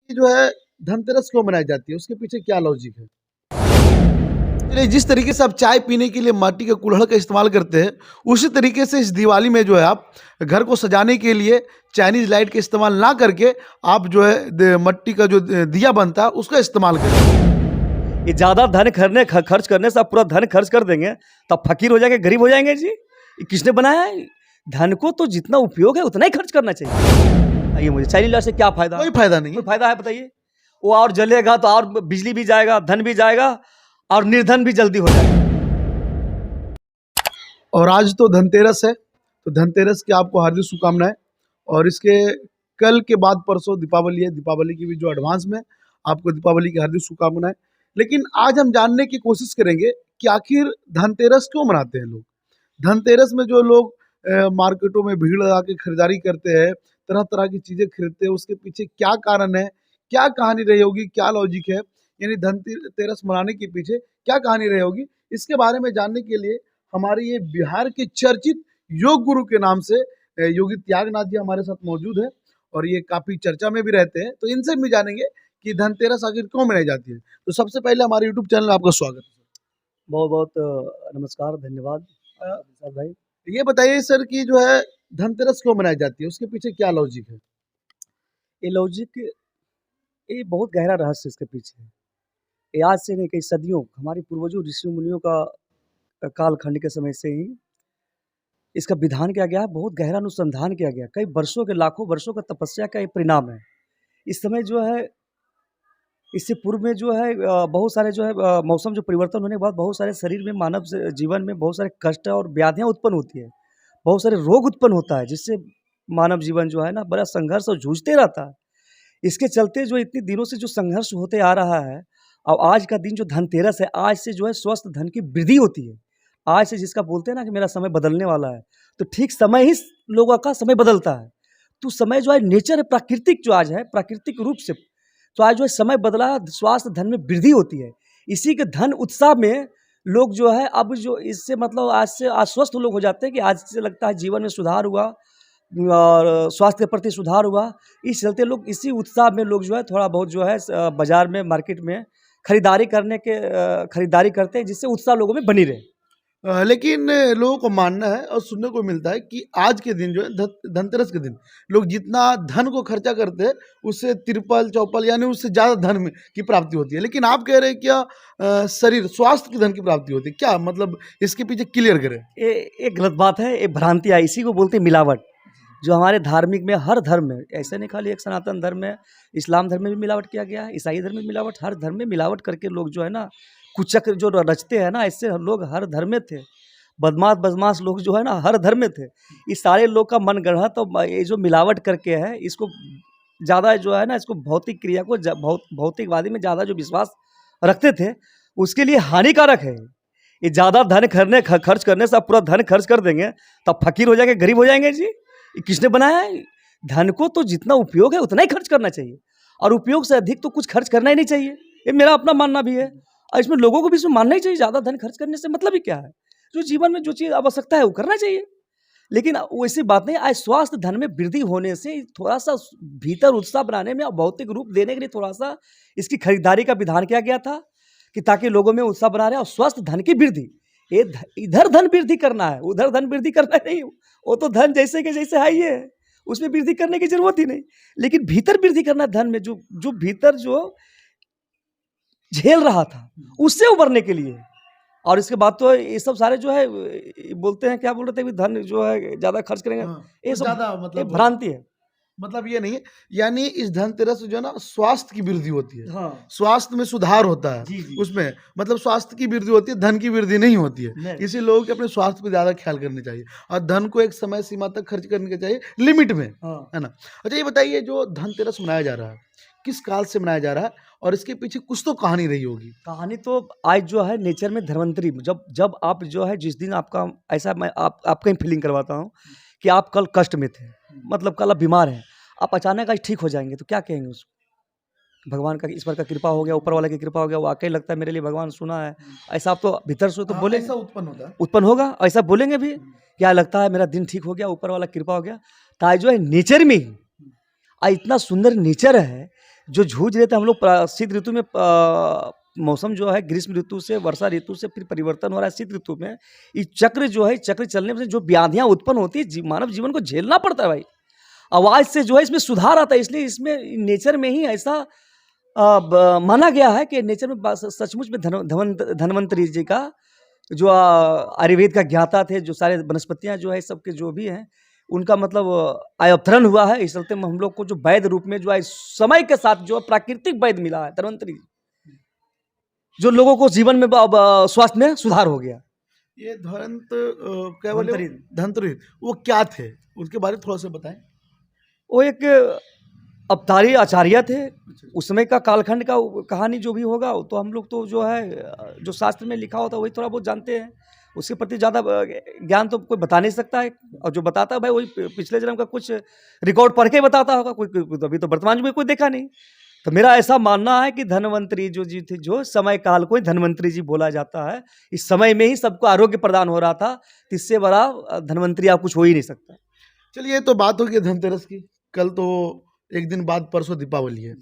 कि जो है धनतेरस क्यों मनाई जाती है, उसके पीछे क्या लॉजिक है? चलिए, जिस तरीके से आप चाय पीने के लिए माटी के कुल्हड़ का इस्तेमाल करते हैं, उसी तरीके से इस दिवाली में जो है आप घर को सजाने के लिए चाइनीज लाइट का इस्तेमाल ना करके आप जो है मट्टी का जो दिया बनता है उसका इस्तेमाल करें। ये ज़्यादा धन खर्च करने से आप पूरा धन खर्च कर देंगे तो आप फकीर हो जाएंगे, गरीब हो जाएंगे जी। ये किसने बनाया है? धन को तो जितना उपयोग है उतना ही खर्च करना चाहिए। ये मुझे चाइनीज लाइट से क्या फायदा? कोई फायदा नहीं कोई फायदा है बताइए? वो और जलेगा तो और बिजली भी जाएगा, धन भी जाएगा और निर्धन भी जल्दी हो जाएगा। और आज तो धनतेरस है, तो धनतेरस की आपको हार्दिक शुभकामनाएं। और इसके कल के बाद परसों दीपावली है, दीपावली की भी जो एडवांस में आपको दीपावली की हार्दिक शुभकामनाएं। लेकिन आज हम जानने की कोशिश करेंगे कि आखिर धनतेरस क्यों मनाते हैं लोग। धनतेरस में जो लोग मार्केटों में भीड़ लगा के खरीदारी करते हैं, तरह तरह की चीज़ें खरीदते हैं, उसके पीछे क्या कारण है, क्या कहानी रही होगी, क्या लॉजिक है, यानी धनतेरस मनाने के पीछे क्या कहानी रही होगी, इसके बारे में जानने के लिए हमारे ये बिहार के चर्चित योग गुरु के नाम से योगी त्यागनाथ जी हमारे साथ मौजूद है और ये काफ़ी चर्चा में भी रहते हैं। तो इनसे भी जानेंगे कि धनतेरस आखिर क्यों मनाई जाती है। तो सबसे पहले हमारे यूट्यूब चैनल में आपका स्वागत है। बहुत बहुत नमस्कार, धन्यवाद सर भाई। ये बताइए सर कि जो है धनतेरस क्यों मनाई जाती है, उसके पीछे क्या लॉजिक है? ये लॉजिक, ये बहुत गहरा रहस्य इसके पीछे है। ये आज से नहीं, कई सदियों हमारे पूर्वजों ऋषि मुनियों का कालखंड के समय से ही इसका विधान किया गया है, बहुत गहरा अनुसंधान किया गया, कई वर्षों के, लाखों वर्षों का तपस्या का ये परिणाम है। इस समय जो है, इससे पूर्व में जो है बहुत सारे जो है मौसम जो परिवर्तन होने के बाद बहुत सारे शरीर में, मानव जीवन में बहुत सारे कष्ट और व्याधियाँ उत्पन्न होती है, बहुत सारे रोग उत्पन्न होता है, जिससे मानव जीवन जो है ना बड़ा संघर्ष और जूझते रहता है। इसके चलते जो इतने दिनों से जो संघर्ष होते आ रहा है, अब आज का दिन जो धनतेरस है, आज से जो है स्वस्थ धन की वृद्धि होती है। आज से जिसका बोलते हैं ना कि मेरा समय बदलने वाला है, तो ठीक समय ही लोगों का समय बदलता है। तो समय जो है नेचर है, प्राकृतिक जो आज है, प्राकृतिक रूप से तो आज जो है समय बदला, स्वास्थ्य धन में वृद्धि होती है। इसी के धन उत्साह में लोग जो है अब जो इससे मतलब आज से आश्वस्त लोग हो जाते हैं कि आज से लगता है जीवन में सुधार हुआ और स्वास्थ्य के प्रति सुधार हुआ। इस चलते लोग इसी उत्साह में लोग जो है थोड़ा बहुत जो है बाजार में, मार्केट में खरीदारी करते हैं, जिससे उत्साह लोगों में बनी रहे। लेकिन लोगों को मानना है और सुनने को मिलता है कि आज के दिन जो है धनतेरस के दिन लोग जितना धन को खर्चा करते हैं उससे तिरपल चौपल यानी उससे ज़्यादा धन की प्राप्ति होती है। लेकिन आप कह रहे हैं क्या शरीर स्वास्थ्य की धन की प्राप्ति होती है, क्या मतलब इसके पीछे क्लियर करें। ये गलत बात है, ये भ्रांति है, इसी को बोलते हैं मिलावट। जो हमारे धार्मिक में, हर धर्म में, ऐसे नहीं खाली एक सनातन धर्म में, इस्लाम धर्म में भी मिलावट किया गया है, ईसाई धर्म में मिलावट, हर धर्म में मिलावट करके लोग जो है ना कुचक्र जो रचते हैं ना, ऐसे लोग हर धर्म में थे। बदमाश लोग जो है ना हर धर्म में थे। इस सारे लोग का मन गढ़ा तो ये जो मिलावट करके है, इसको ज़्यादा जो है ना, इसको भौतिक क्रिया को भौतिकवादी में ज़्यादा जो विश्वास रखते थे, उसके लिए हानिकारक है। ये ज़्यादा धन खर्च करने से आप पूरा धन खर्च कर देंगे तो आप फकीर हो जाएंगे, गरीब हो जाएंगे जी। ये किसने बनाया है? धन को तो जितना उपयोग है उतना ही खर्च करना चाहिए और उपयोग से अधिक तो कुछ खर्च करना ही नहीं चाहिए। ये मेरा अपना मानना भी है और इसमें लोगों को भी इसमें मानना ही चाहिए। ज़्यादा धन खर्च करने से मतलब ही क्या है? जो जीवन में जो चीज़ आवश्यकता है वो करना चाहिए। लेकिन वैसी बात नहीं, आज स्वास्थ्य धन में वृद्धि होने से थोड़ा सा भीतर उत्साह बनाने में और भौतिक रूप देने के लिए थोड़ा सा इसकी खरीदारी का विधान किया गया था कि ताकि लोगों में उत्साह बना रहे और स्वस्थ धन की वृद्धि। ये इधर धन वृद्धि करना है, उधर धन वृद्धि करना नहीं। वो तो धन जैसे के जैसे है, ये उसमें वृद्धि करने की जरूरत ही नहीं। लेकिन भीतर वृद्धि करना धन में, जो भीतर जो झेल रहा था उससे उबरने के लिए। और इसके बाद तो ये सब सारे जो है बोलते हैं, क्या बोल रहे थे, धन जो है ज्यादा खर्च करेंगे, ये सब ज़्यादा मतलब भ्रांति है। मतलब ये नहीं है, यानी इस धनतेरस जो है ना स्वास्थ्य की वृद्धि होती है। हाँ। स्वास्थ्य में सुधार होता है। जी, जी। उसमें मतलब स्वास्थ्य की वृद्धि होती है, धन की वृद्धि नहीं होती है। नहीं। इसी लोगों के अपने स्वास्थ्य पे ज्यादा ख्याल करने चाहिए और धन को एक समय सीमा तक खर्च करने के चाहिए, लिमिट में। हाँ। है ना। अच्छा ये बताइए, जो धनतेरस मनाया जा रहा है किस काल से मनाया जा रहा है और इसके पीछे कुछ तो कहानी रही होगी। कहानी तो आज जो है नेचर में धन्वंतरी, जब आप जो है, जिस दिन आपका ऐसा, मैं आपका ही फीलिंग करवाता हूँ कि आप कल कष्ट में थे, मतलब कल आप बीमार हैं, आप अचानक आज ठीक हो जाएंगे, तो क्या कहेंगे उसको? भगवान का, ईश्वर का कृपा हो गया, ऊपर वाले की कृपा हो गया, वाकई लगता है मेरे लिए भगवान सुना है। ऐसा आप तो भीतर से तो बोले, ऐसा उत्पन्न होता है, उत्पन्न होगा, ऐसा बोलेंगे भी, क्या लगता है मेरा दिन ठीक हो गया, ऊपर वाला कृपा हो गया। तो आज जो है नेचर में ही इतना सुंदर नेचर है, जो जूझ रहे थे हम लोग शीत ऋतु में, मौसम जो है ग्रीष्म ऋतु से वर्षा ऋतु से फिर परिवर्तन हो रहा है शीत ऋतु में। ये चक्र जो है, चक्र चलने से जो व्याधियां उत्पन्न होती है, मानव जीवन को झेलना पड़ता है भाई। आवाज से जो है इसमें सुधार आता है, इसलिए इसमें नेचर में ही ऐसा माना गया है कि नेचर में सचमुच में धन्वंतरी जी का जो आयुर्वेद का ज्ञाता थे, जो सारे वनस्पतियां जो है सबके जो भी हैं, उनका मतलब अवतरण हुआ है। इस चलते हम लोग को जो वैद्य रूप में जो है समय के साथ जो प्राकृतिक वैद्य मिला है धन्वंतरी, जो लोगों को जीवन में स्वास्थ्य में सुधार हो गया। ये क्या बोले धन्वंतरी, वो क्या थे, उसके बारे में थोड़ा सा बताएं। वो एक अवतारी आचार्य थे, उस समय का कालखंड का कहानी जो भी होगा तो हम लोग तो जो है जो शास्त्र में लिखा होता है वही थोड़ा बहुत जानते हैं, उसके प्रति ज़्यादा ज्ञान तो कोई बता नहीं सकता है। और जो बताता है भाई वही पिछले जन्म का कुछ रिकॉर्ड पढ़ के बताता होगा, कोई अभी तो वर्तमान में कोई देखा नहीं। तो मेरा ऐसा मानना है कि धन्वंतरी जो जी थे, जो समय काल को ही धन्वंतरी जी बोला जाता है। इस समय में ही सबको आरोग्य प्रदान हो रहा था, इससे बड़ा धन्वंतरी आप कुछ हो ही नहीं सकता। चलिए, तो बात होगी धनतेरस की। कल तो एक दिन बाद परसों दीपावली है,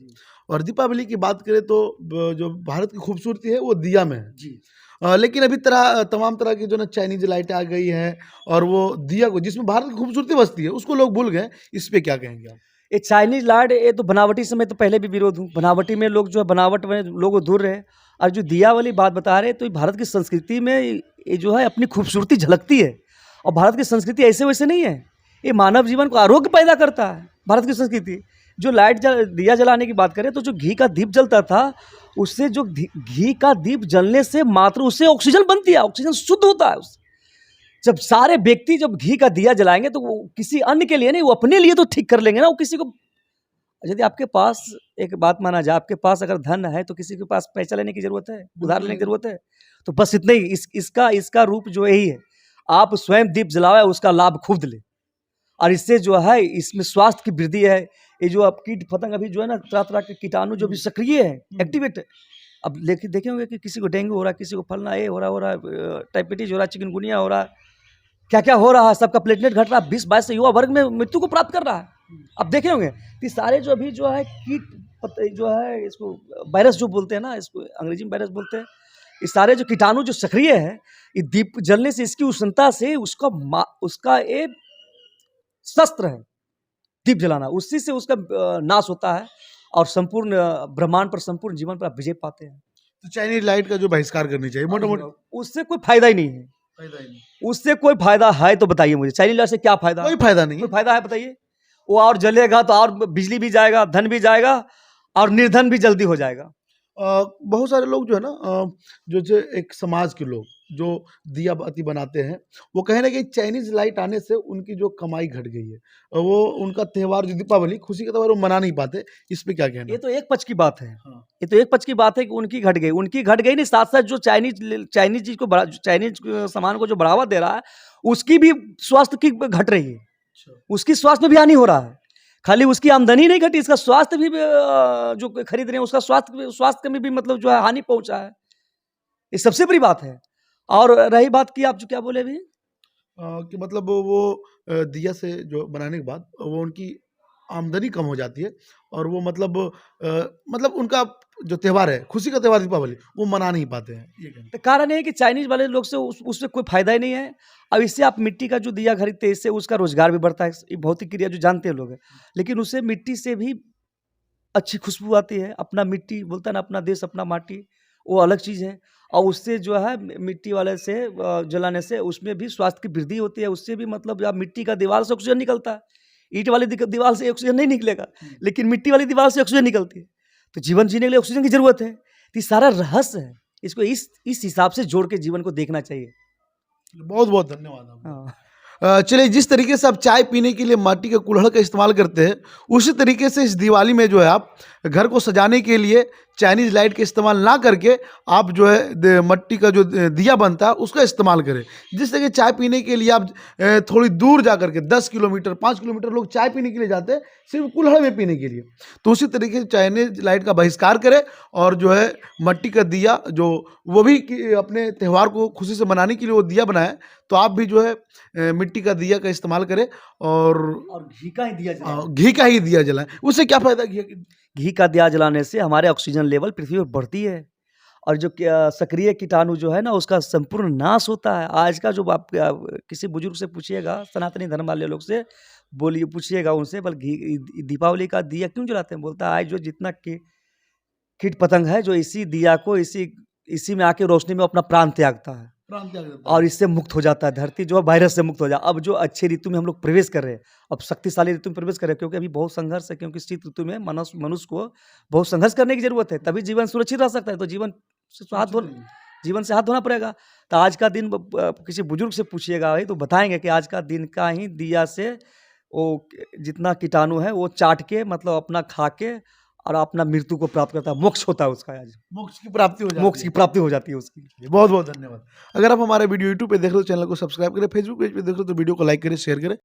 और दीपावली की बात करें तो जो भारत की खूबसूरती है वो दिया में है जी। लेकिन अभी तमाम तरह की जो ना चाइनीज लाइटें आ गई हैं, और वो दिया को जिसमें भारत की खूबसूरती बसती है उसको लोग भूल गए। इस पे क्या कहेंगे आप? ये चाइनीज लाइट, ये तो बनावटी समय तो पहले भी विरोध हूँ, बनावटी में लोग जो है बनावट में लोग दूर रहे। और जो दिया वाली बात बता रहे, तो भारत की संस्कृति में ये जो है अपनी खूबसूरती झलकती है। और भारत की संस्कृति ऐसे वैसे नहीं है, ये मानव जीवन को आरोग्य पैदा करता है। भारत की संस्कृति जो दिया जलाने की बात करें तो जो घी का दीप जलता था, उससे जो घी का दीप जलने से मात्र उससे ऑक्सीजन बनती है, ऑक्सीजन शुद्ध होता है उससे। जब सारे व्यक्ति जब घी का दिया जलाएंगे तो वो किसी अन्य के लिए नहीं, वो अपने लिए तो ठीक कर लेंगे ना। वो किसी को, यदि आपके पास एक बात माना जाए, आपके पास अगर धन है तो किसी के पास पैसा लेने की जरूरत है, उधार लेने की जरूरत है? तो बस इतना ही। इसका रूप जो यही है, आप स्वयं दीप जलावे, उसका लाभ खुद ले। और इससे जो है इसमें स्वास्थ्य की वृद्धि है। ये जो अब कीट पतंग अभी जो है ना, तरह तरह के कीटाणु जो भी सक्रिय है, एक्टिवेट है। अब देखे होंगे कि किसी को डेंगू हो रहा है, किसी को फलना ये हो रहा है, टाइफाइटिस हो रहा है, चिकनगुनिया हो रहा है, क्या क्या हो रहा है, सबका प्लेटलेट घट रहा है, 20-22 से युवा वर्ग में मृत्यु को प्राप्त कर रहा है। अब देखे होंगे कि सारे जो अभी जो है कीट जो है, इसको वायरस जो बोलते हैं ना, इसको अंग्रेजी में वायरस बोलते हैं, ये सारे जो कीटाणु जो सक्रिय है, ये दीप जलने से, इसकी उष्णता से उसका एक शस्त्र है दीप जलाना, उसी से उसका नाश होता है और संपूर्ण ब्रह्मांड पर, संपूर्ण जीवन पर आप विजय पाते हैं। तो चाइनीज लाइट का जो बहिष्कार करनी चाहिए मोटा मोटा, उससे कोई फायदा ही नहीं है। उससे कोई फायदा है तो बताइए मुझे, चाइनीज लाइट से क्या फायदा? कोई फायदा नहीं। कोई फायदा है बताइए? वो और जलेगा तो और बिजली भी जाएगा, धन भी जाएगा, और निर्धन भी जल्दी हो जाएगा। बहुत सारे लोग जो है ना, जो एक समाज के लोग जो दिया बाती बनाते हैं, वो कहें ना कि चाइनीज लाइट आने से उनकी जो कमाई घट गई है, वो उनका त्यौहार जो दीपावली, खुशी का त्यौहार, वो मना नहीं पाते। इस पे क्या कहना? ये तो एक पक्ष की बात है। हाँ। ये तो एक पक्ष की बात है कि उनकी घट गई, नहीं, साथ साथ जो चाइनीज सामान को जो बढ़ावा दे रहा है, उसकी भी स्वास्थ्य की घट रही है। उसकी स्वास्थ्य में भी हानि हो रहा है। खाली उसकी आमदनी नहीं घटी, इसका स्वास्थ्य भी जो खरीद रहे हैं उसका स्वास्थ्य में भी मतलब जो है हानि पहुंचा है। ये सबसे बड़ी बात है। और रही बात की, आप जो क्या बोले अभी, कि मतलब वो दिया से जो बनाने के बाद वो उनकी आमदनी कम हो जाती है, और वो मतलब उनका जो त्यौहार है, खुशी का त्यौहार दीपावली, वो मना नहीं पाते हैं। ये तो कारण है कि चाइनीज वाले लोग से उससे कोई फायदा ही नहीं है। अब इससे आप मिट्टी का जो दिया खरीदते हैं, इससे उसका रोजगार भी बढ़ता है। ये भौतिक क्रिया जो जानते हैं लोग हैं, लेकिन उससे मिट्टी से भी अच्छी खुशबू आती है। अपना मिट्टी बोलता है ना, अपना देश अपना माटी, वो अलग चीज़ है। और उससे जो है मिट्टी वाले से जलाने से उसमें भी स्वास्थ्य की वृद्धि होती है। उससे भी मतलब आप मिट्टी का दीवार से ऑक्सीजन निकलता है, ईंट वाली दीवार से ऑक्सीजन नहीं निकलेगा, लेकिन मिट्टी वाली दीवार से ऑक्सीजन निकलती है। तो जीवन जीने के लिए ऑक्सीजन की जरूरत है। तो ये सारा रहस्य है, इसको इस हिसाब से जोड़ के जीवन को देखना चाहिए। बहुत बहुत धन्यवाद आपका। हाँ। चलिए, जिस तरीके से आप चाय पीने के लिए माटी के कुल्हड़ का इस्तेमाल करते हैं, उसी तरीके से इस दिवाली में जो है आप घर को सजाने के लिए चाइनीज लाइट का इस्तेमाल ना करके आप जो है मट्टी का जो दिया बनता है उसका इस्तेमाल करें। जिस तरह चाय पीने के लिए आप थोड़ी दूर जा करके 10 किलोमीटर 5 किलोमीटर लोग चाय पीने के लिए जाते हैं सिर्फ कुल्हड़ में पीने के लिए, तो उसी तरीके से चाइनीज लाइट का बहिष्कार करें और जो है मट्टी का दिया जो वो भी अपने त्यौहार को खुशी से मनाने के लिए वो दिया बनाए, तो आप भी जो है मिट्टी का दिया का इस्तेमाल करें और घी का ही दिया जलाएं। घी का ही दिया जलाएं। उससे क्या फायदा? घी का दिया जलाने से हमारे ऑक्सीजन लेवल पृथ्वी पर बढ़ती है और जो सक्रिय कीटाणु जो है ना उसका संपूर्ण नाश होता है। आज का जो आप किसी बुजुर्ग से पूछिएगा, सनातनी धर्म वाले लोग से बोलिए, पूछिएगा उनसे, बल दीपावली का दिया क्यों जलाते हैं? बोलता है आज जो जितना कीट पतंग है जो इसी दिया को इसी में आके रोशनी में अपना प्राण त्यागता है और इससे मुक्त हो जाता है। धरती जो है वायरस से मुक्त हो जाए। अब जो अच्छी ऋतु में हम लोग प्रवेश कर रहे हैं, अब शक्तिशाली ऋतु में प्रवेश कर रहे हैं, क्योंकि अभी बहुत संघर्ष है, क्योंकि शीत ऋतु में मनुष्य को बहुत संघर्ष करने की जरूरत है, तभी जीवन सुरक्षित रह सकता है। तो जीवन से हाथ धोना पड़ेगा। तो आज का दिन किसी बुजुर्ग से पूछिएगा भाई तो बताएंगे कि आज का दिन का ही दिया से वो जितना कीटाणु है वो चाट के, मतलब अपना खा के और अपना मृत्यु को प्राप्त करता है, मोक्ष होता है उसका। आज मोक्ष की प्राप्ति हो जाती है। मोक्ष की प्राप्ति हो जाती है उसकी। बहुत बहुत धन्यवाद। अगर आप हमारे वीडियो यूट्यूब पे देख रहे हो, चैनल को सब्सक्राइब करें, फेसबुक पेज पे देख रहे हो तो वीडियो को लाइक करें, शेयर करें।